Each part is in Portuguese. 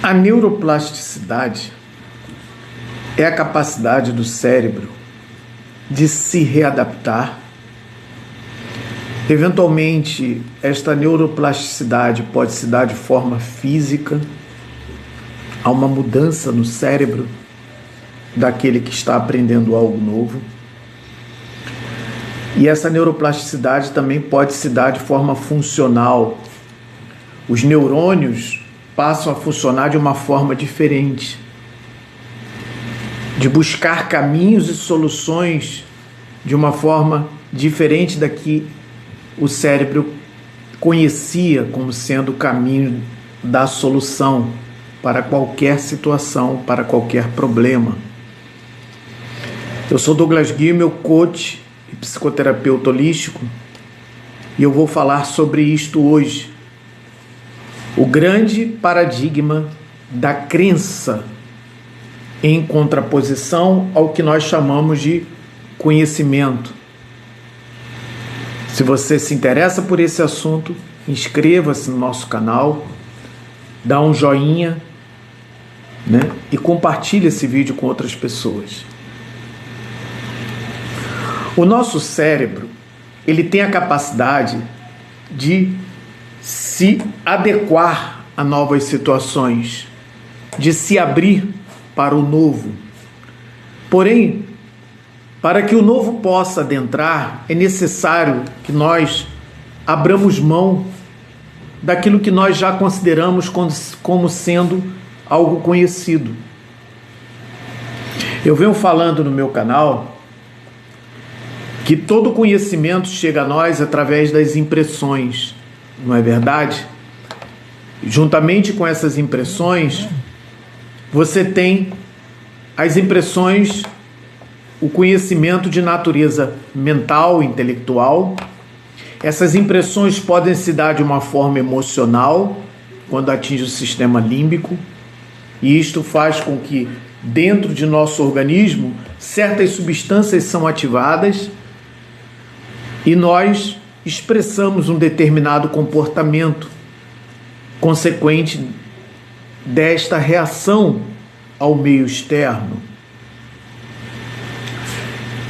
A neuroplasticidade é a capacidade do cérebro de se readaptar. Eventualmente, esta neuroplasticidade pode se dar de forma física, há uma mudança no cérebro daquele que está aprendendo algo novo. E essa neuroplasticidade também pode se dar de forma funcional. Os neurônios passam a funcionar de uma forma diferente, de buscar caminhos e soluções de uma forma diferente da que o cérebro conhecia como sendo o caminho da solução para qualquer situação, para qualquer problema. Eu sou Douglas Guia, meu coach e psicoterapeuta holístico, e eu vou falar sobre isto hoje. O grande paradigma da crença em contraposição ao que nós chamamos de conhecimento. Se você se interessa por esse assunto, inscreva-se no nosso canal, dá um joinha, e compartilhe esse vídeo com outras pessoas. O nosso cérebro, ele tem a capacidade de se adequar a novas situações, de se abrir para o novo. Porém, para que o novo possa adentrar, é necessário que nós abramos mão daquilo que nós já consideramos como sendo algo conhecido. Eu venho falando no meu canal que todo conhecimento chega a nós através das impressões, não é verdade? Juntamente com essas impressões, você tem as impressões, o conhecimento de natureza mental, intelectual. Essas impressões podem se dar de uma forma emocional, quando atinge o sistema límbico, e isto faz com que, dentro de nosso organismo, certas substâncias são ativadas e nós expressamos um determinado comportamento consequente desta reação ao meio externo.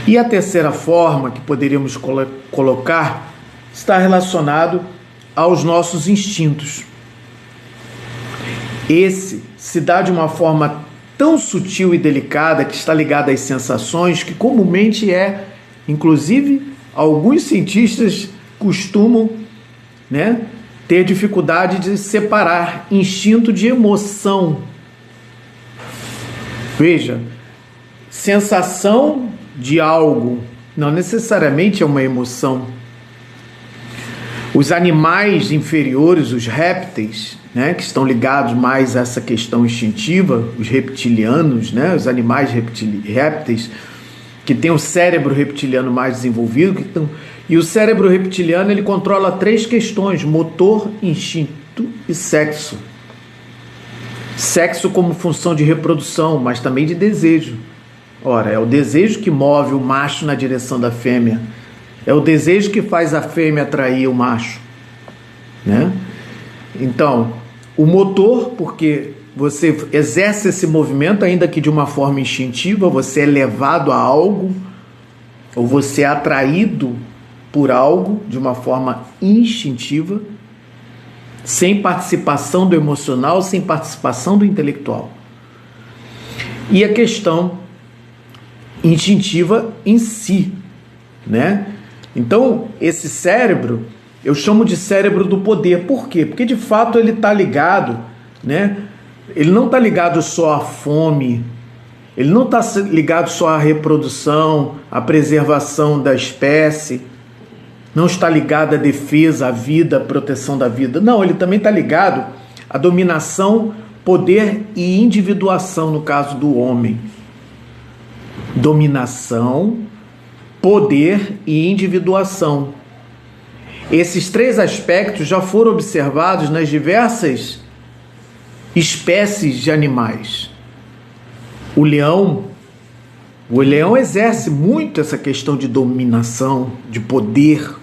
E a terceira forma que poderíamos colocar está relacionado aos nossos instintos. Esse se dá de uma forma tão sutil e delicada que está ligada às sensações que comumente inclusive, alguns cientistas costumam, ter dificuldade de separar instinto de emoção. Veja, sensação de algo não necessariamente é uma emoção. Os animais inferiores, os répteis, que estão ligados mais a essa questão instintiva, os reptilianos, os animais répteis, que tem o cérebro reptiliano mais desenvolvido, e o cérebro reptiliano ele controla 3 questões: motor, instinto e sexo. Sexo como função de reprodução, mas também de desejo. Ora, é o desejo que move o macho na direção da fêmea. É o desejo que faz a fêmea atrair o macho. Então, o motor, porque você exerce esse movimento, ainda que de uma forma instintiva, você é levado a algo, ou você é atraído por algo de uma forma instintiva, sem participação do emocional, sem participação do intelectual. E a questão instintiva em si, Então, esse cérebro, eu chamo de cérebro do poder. Por quê? Porque, de fato, ele está ligado, Ele não está ligado só à fome, ele não está ligado só à reprodução, à preservação da espécie, não está ligado à defesa, à vida, à proteção da vida. Não, ele também está ligado à dominação, poder e individuação, no caso do homem. Dominação, poder e individuação. Esses 3 aspectos já foram observados nas diversas espécies de animais. O leão exerce muito essa questão de dominação, de poder.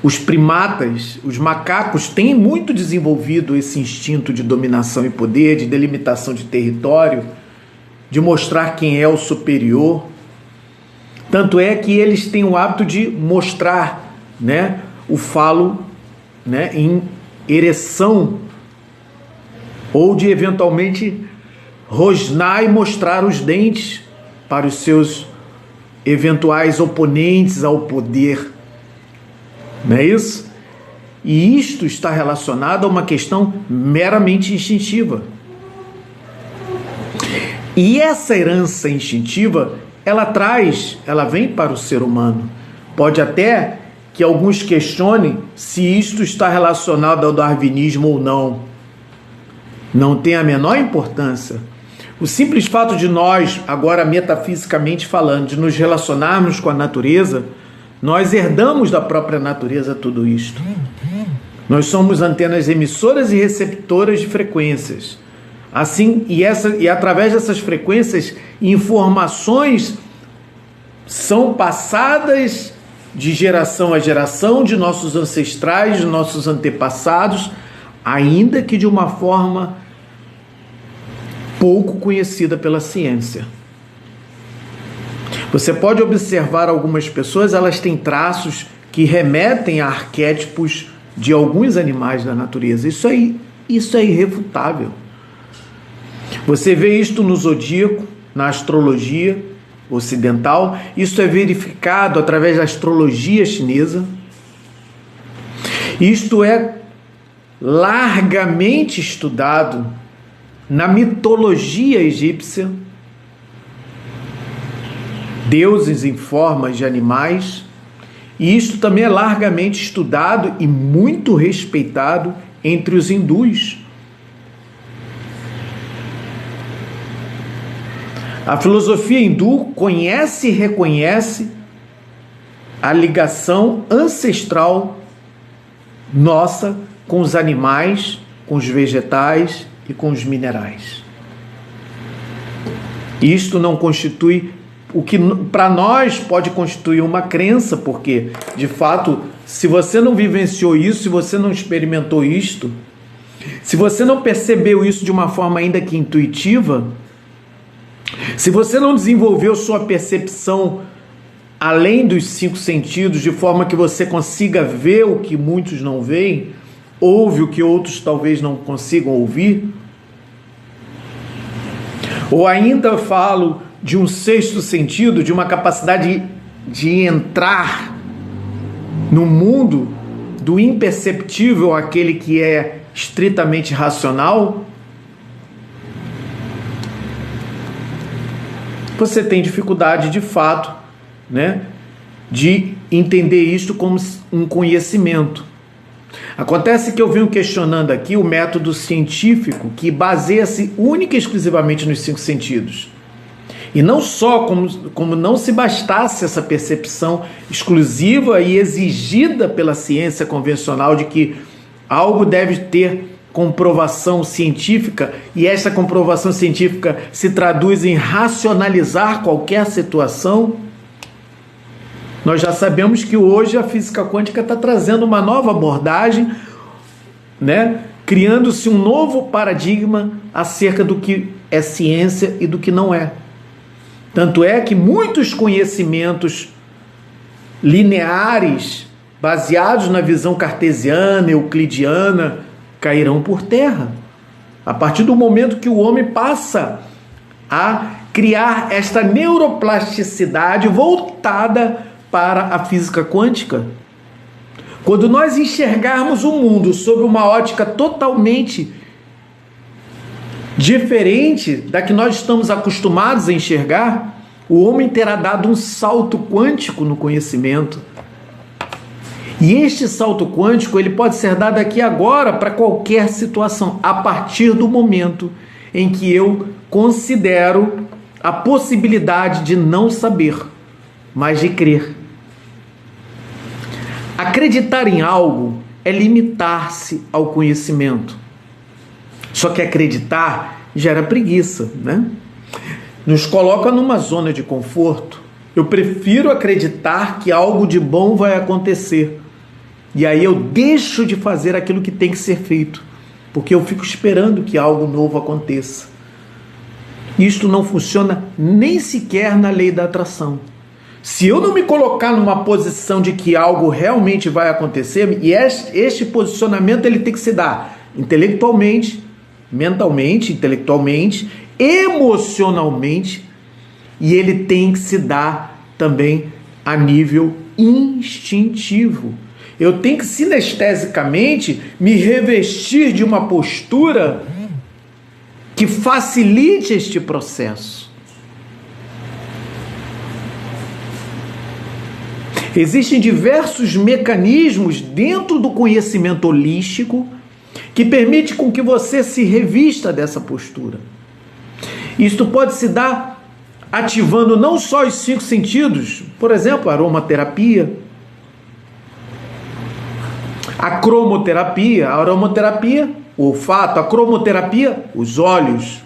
os primatas, os macacos, têm muito desenvolvido esse instinto de dominação e poder, de delimitação de território, de mostrar quem é o superior. Tanto é que eles têm o hábito de mostrar, né, o falo, né, em ereção, ou de eventualmente rosnar e mostrar os dentes para os seus eventuais oponentes ao poder. Não é isso? E isto está relacionado a uma questão meramente instintiva. E essa herança instintiva, ela vem para o ser humano. Pode até que alguns questionem se isto está relacionado ao darwinismo ou não. Não tem a menor importância. O simples fato de nós, agora metafisicamente falando, de nos relacionarmos com a natureza, nós herdamos da própria natureza tudo isto. Nós somos antenas emissoras e receptoras de frequências. Assim, e através dessas frequências, informações são passadas de geração a geração, de nossos ancestrais, de nossos antepassados, ainda que de uma forma pouco conhecida pela ciência. Você pode observar algumas pessoas, elas têm traços que remetem a arquétipos de alguns animais da natureza. Isso é irrefutável. Você vê isto no zodíaco, na astrologia ocidental, isso é verificado através da astrologia chinesa. Isto é largamente estudado na mitologia egípcia, deuses em formas de animais, e isto também é largamente estudado e muito respeitado entre os hindus. A filosofia hindu conhece e reconhece a ligação ancestral nossa com os animais, com os vegetais e com os minerais. Isto não constitui o que para nós pode constituir uma crença, porque, de fato, se você não vivenciou isso, se você não experimentou isto, se você não percebeu isso de uma forma ainda que intuitiva, se você não desenvolveu sua percepção além dos 5 sentidos, de forma que você consiga ver o que muitos não veem, ouve o que outros talvez não consigam ouvir, ou ainda falo de um 6º sentido, de uma capacidade de entrar no mundo do imperceptível, aquele que é estritamente racional, você tem dificuldade de fato, né, de entender isto como um conhecimento. Acontece que eu venho questionando aqui o método científico que baseia-se única e exclusivamente nos 5 sentidos. E não só como não se bastasse essa percepção exclusiva e exigida pela ciência convencional de que algo deve ter comprovação científica, e essa comprovação científica se traduz em racionalizar qualquer situação. Nós já sabemos que hoje a física quântica está trazendo uma nova abordagem, né? Criando-se um novo paradigma acerca do que é ciência e do que não é. Tanto é que muitos conhecimentos lineares, baseados na visão cartesiana, euclidiana, cairão por terra. A partir do momento que o homem passa a criar esta neuroplasticidade voltada para a física quântica. Quando nós enxergarmos o mundo sob uma ótica totalmente diferente da que nós estamos acostumados a enxergar, o homem terá dado um salto quântico no conhecimento. E este salto quântico ele pode ser dado aqui agora para qualquer situação, a partir do momento em que eu considero a possibilidade de não saber, mas de crer. Acreditar em algo é limitar-se ao conhecimento. Só que acreditar gera preguiça, né? Nos coloca numa zona de conforto. Eu prefiro acreditar que algo de bom vai acontecer. E aí eu deixo de fazer aquilo que tem que ser feito, porque eu fico esperando que algo novo aconteça. Isto não funciona nem sequer na lei da atração. Se eu não me colocar numa posição de que algo realmente vai acontecer, e este posicionamento ele tem que se dar intelectualmente, mentalmente, intelectualmente, emocionalmente, e ele tem que se dar também a nível instintivo. Eu tenho que sinestesicamente me revestir de uma postura que facilite este processo. Existem diversos mecanismos dentro do conhecimento holístico que permite com que você se revista dessa postura. Isto pode se dar ativando não só os 5 sentidos, por exemplo, a aromaterapia, a cromoterapia, a aromaterapia, o olfato, a cromoterapia, os olhos,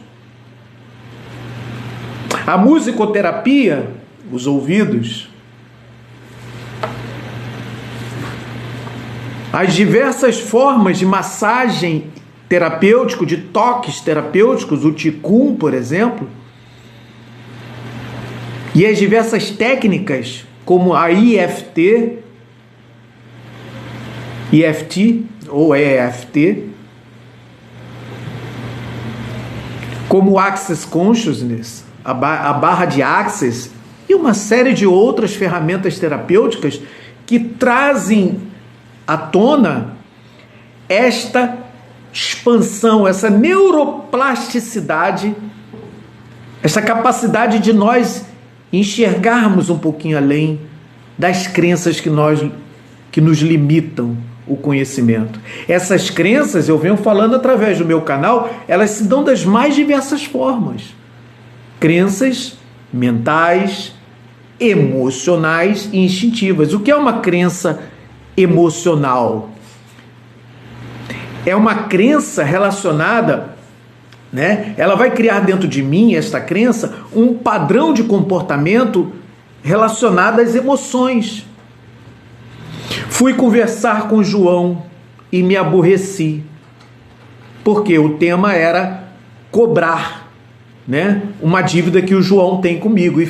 a musicoterapia, os ouvidos, as diversas formas de massagem terapêutico, de toques terapêuticos, o Qigong, por exemplo, e as diversas técnicas, como a EFT ou EFT, como o Access Consciousness, a barra de Access, e uma série de outras ferramentas terapêuticas que trazem à tona esta expansão, essa neuroplasticidade, essa capacidade de nós enxergarmos um pouquinho além das crenças que nos limitam o conhecimento. Essas crenças, eu venho falando através do meu canal, elas se dão das mais diversas formas. Crenças mentais, emocionais e instintivas. O que é uma crença emocional? É uma crença relacionada, né? Ela vai criar dentro de mim, esta crença, um padrão de comportamento relacionado às emoções. Fui conversar com o João e me aborreci, porque o tema era cobrar, né? Uma dívida que o João tem comigo,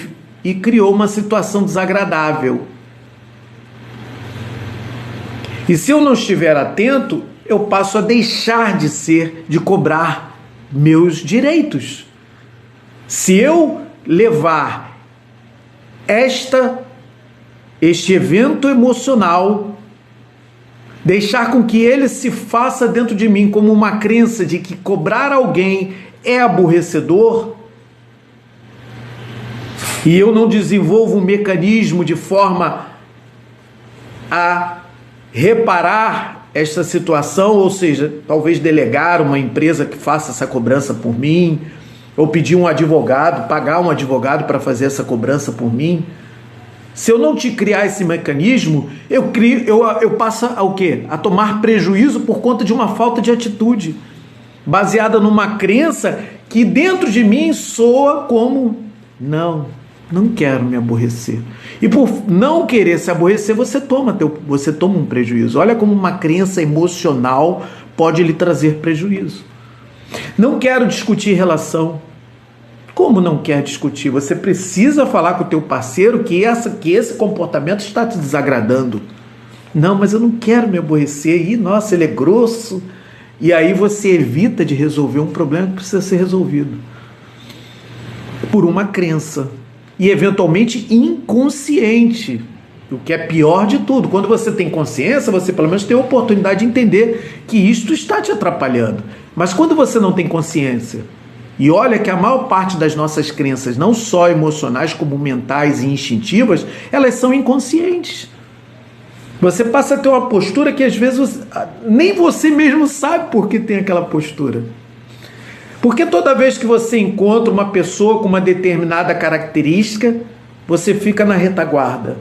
e criou uma situação desagradável. E se eu não estiver atento, eu passo a deixar de cobrar meus direitos. Se eu levar este evento emocional, deixar com que ele se faça dentro de mim como uma crença de que cobrar alguém é aborrecedor, e eu não desenvolvo um mecanismo de forma a reparar esta situação, ou seja, talvez delegar uma empresa que faça essa cobrança por mim, ou pedir um advogado, pagar um advogado para fazer essa cobrança por mim. Se eu não te criar esse mecanismo, eu passo a o quê? A tomar prejuízo por conta de uma falta de atitude, baseada numa crença que dentro de mim soa como não quero me aborrecer. E por não querer se aborrecer, você toma um prejuízo. Olha como uma crença emocional pode lhe trazer prejuízo. Não quero discutir relação. Como não quer discutir? Você precisa falar com o teu parceiro que esse comportamento está te desagradando. Não, mas eu não quero me aborrecer. Ih, nossa, ele é grosso. E aí você evita de resolver um problema que precisa ser resolvido por uma crença. E eventualmente inconsciente, o que é pior de tudo. Quando você tem consciência, você pelo menos tem a oportunidade de entender que isto está te atrapalhando. Mas quando você não tem consciência, e olha que a maior parte das nossas crenças, não só emocionais como mentais e instintivas, elas são inconscientes. Você passa a ter uma postura que às vezes nem você mesmo sabe por que tem aquela postura. Porque toda vez que você encontra uma pessoa com uma determinada característica, você fica na retaguarda.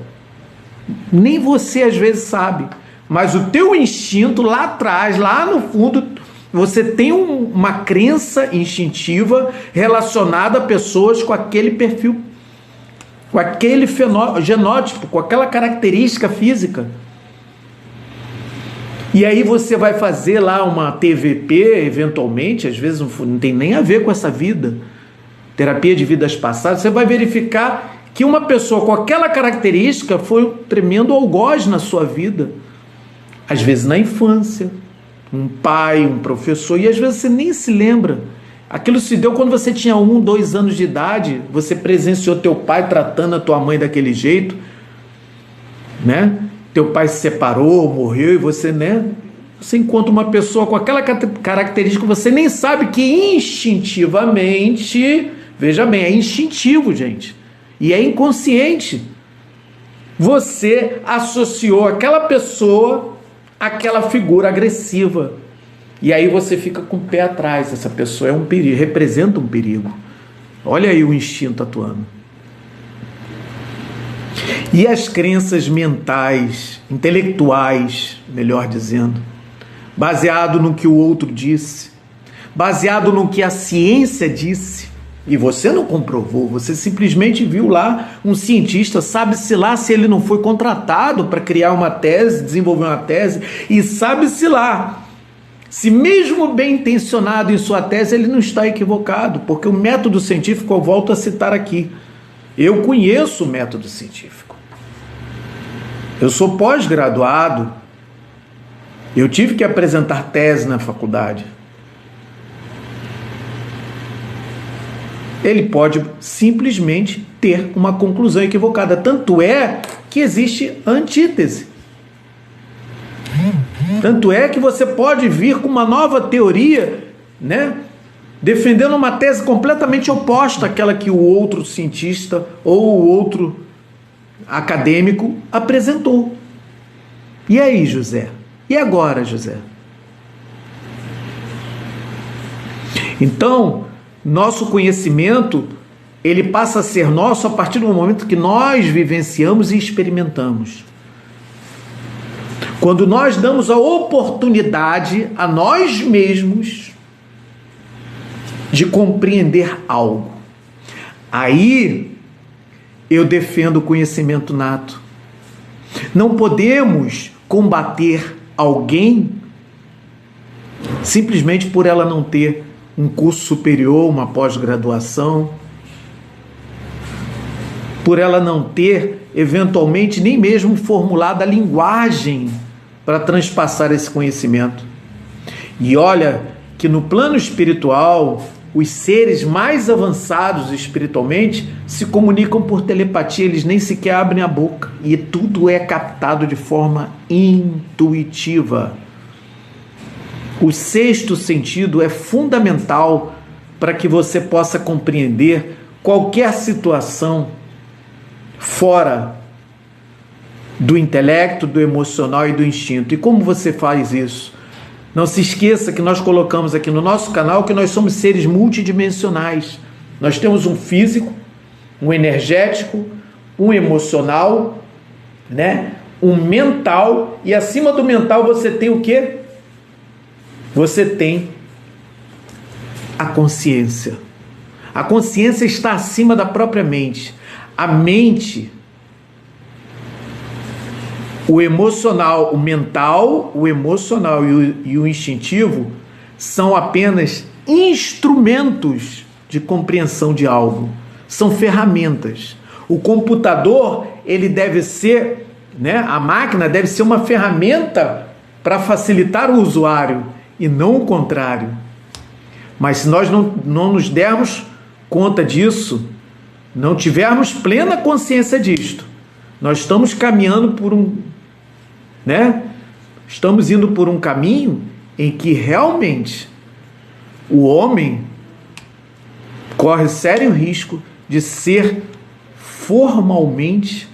Nem você às vezes sabe, mas o teu instinto lá atrás, lá no fundo, você tem uma crença instintiva relacionada a pessoas com aquele perfil, com aquele genótipo, com aquela característica física. E aí você vai fazer lá uma TVP, eventualmente, às vezes não tem nem a ver com essa vida, terapia de vidas passadas, você vai verificar que uma pessoa com aquela característica foi um tremendo algoz na sua vida. Às vezes na infância, um pai, um professor, e às vezes você nem se lembra. Aquilo se deu quando você tinha 1, 2 anos de idade, você presenciou teu pai tratando a tua mãe daquele jeito, né? Teu pai se separou, morreu, e você, né? Você encontra uma pessoa com aquela característica, você nem sabe que instintivamente, veja bem, é instintivo, gente, e é inconsciente. Você associou aquela pessoa àquela figura agressiva. E aí você fica com o pé atrás. Essa pessoa é um perigo, representa um perigo. Olha aí o instinto atuando. E as crenças mentais, intelectuais, melhor dizendo, baseado no que o outro disse, baseado no que a ciência disse, e você não comprovou, você simplesmente viu lá um cientista, sabe-se lá se ele não foi contratado para criar uma tese, desenvolver uma tese, e sabe-se lá se mesmo bem intencionado em sua tese, ele não está equivocado, porque o método científico, eu volto a citar aqui, eu conheço o método científico, eu sou pós-graduado, eu tive que apresentar tese na faculdade. Ele pode simplesmente ter uma conclusão equivocada, tanto é que existe antítese. Tanto é que você pode vir com uma nova teoria, né, defendendo uma tese completamente oposta àquela que o outro cientista ou o outro acadêmico apresentou. E aí, José? E agora, José? Então, nosso conhecimento, ele passa a ser nosso a partir do momento que nós vivenciamos e experimentamos. Quando nós damos a oportunidade a nós mesmos de compreender algo, aí eu defendo o conhecimento nato. Não podemos combater alguém simplesmente por ela não ter um curso superior, uma pós-graduação, por ela não ter, eventualmente, nem mesmo formulado a linguagem para transpassar esse conhecimento. E olha que no plano espiritual, os seres mais avançados espiritualmente se comunicam por telepatia, eles nem sequer abrem a boca, e tudo é captado de forma intuitiva. O sexto sentido é fundamental para que você possa compreender qualquer situação fora do intelecto, do emocional e do instinto. E como você faz isso? Não se esqueça que nós colocamos aqui no nosso canal que nós somos seres multidimensionais. Nós temos um físico, um energético, um emocional, né? Um mental, e acima do mental você tem o quê? Você tem a consciência. A consciência está acima da própria mente. A mente, o emocional, o mental, o emocional e o instintivo são apenas instrumentos de compreensão de algo. São ferramentas. O computador, ele deve ser, né, a máquina deve ser uma ferramenta para facilitar o usuário e não o contrário. Mas se nós não nos dermos conta disso, não tivermos plena consciência disto, nós estamos caminhando por estamos indo por um caminho em que realmente o homem corre sério risco de ser formalmente,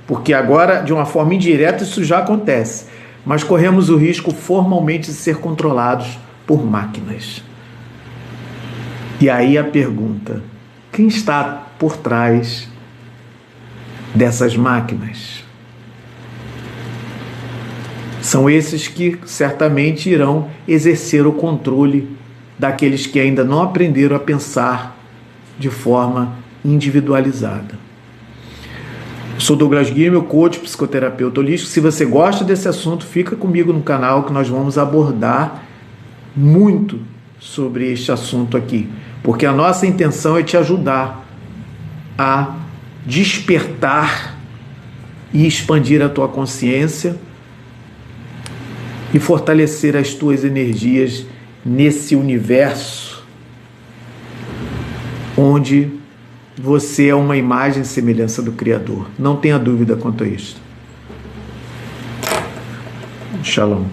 porque agora de uma forma indireta isso já acontece, mas corremos o risco formalmente de ser controlados por máquinas. E aí a pergunta: quem está por trás dessas máquinas? São esses que certamente irão exercer o controle daqueles que ainda não aprenderam a pensar de forma individualizada. Sou Douglas Guia, meu coach, psicoterapeuta holístico. Se você gosta desse assunto, fica comigo no canal que nós vamos abordar muito sobre este assunto aqui, porque a nossa intenção é te ajudar a despertar e expandir a tua consciência e fortalecer as tuas energias nesse universo onde você é uma imagem e semelhança do Criador. Não tenha dúvida quanto a isto. Shalom.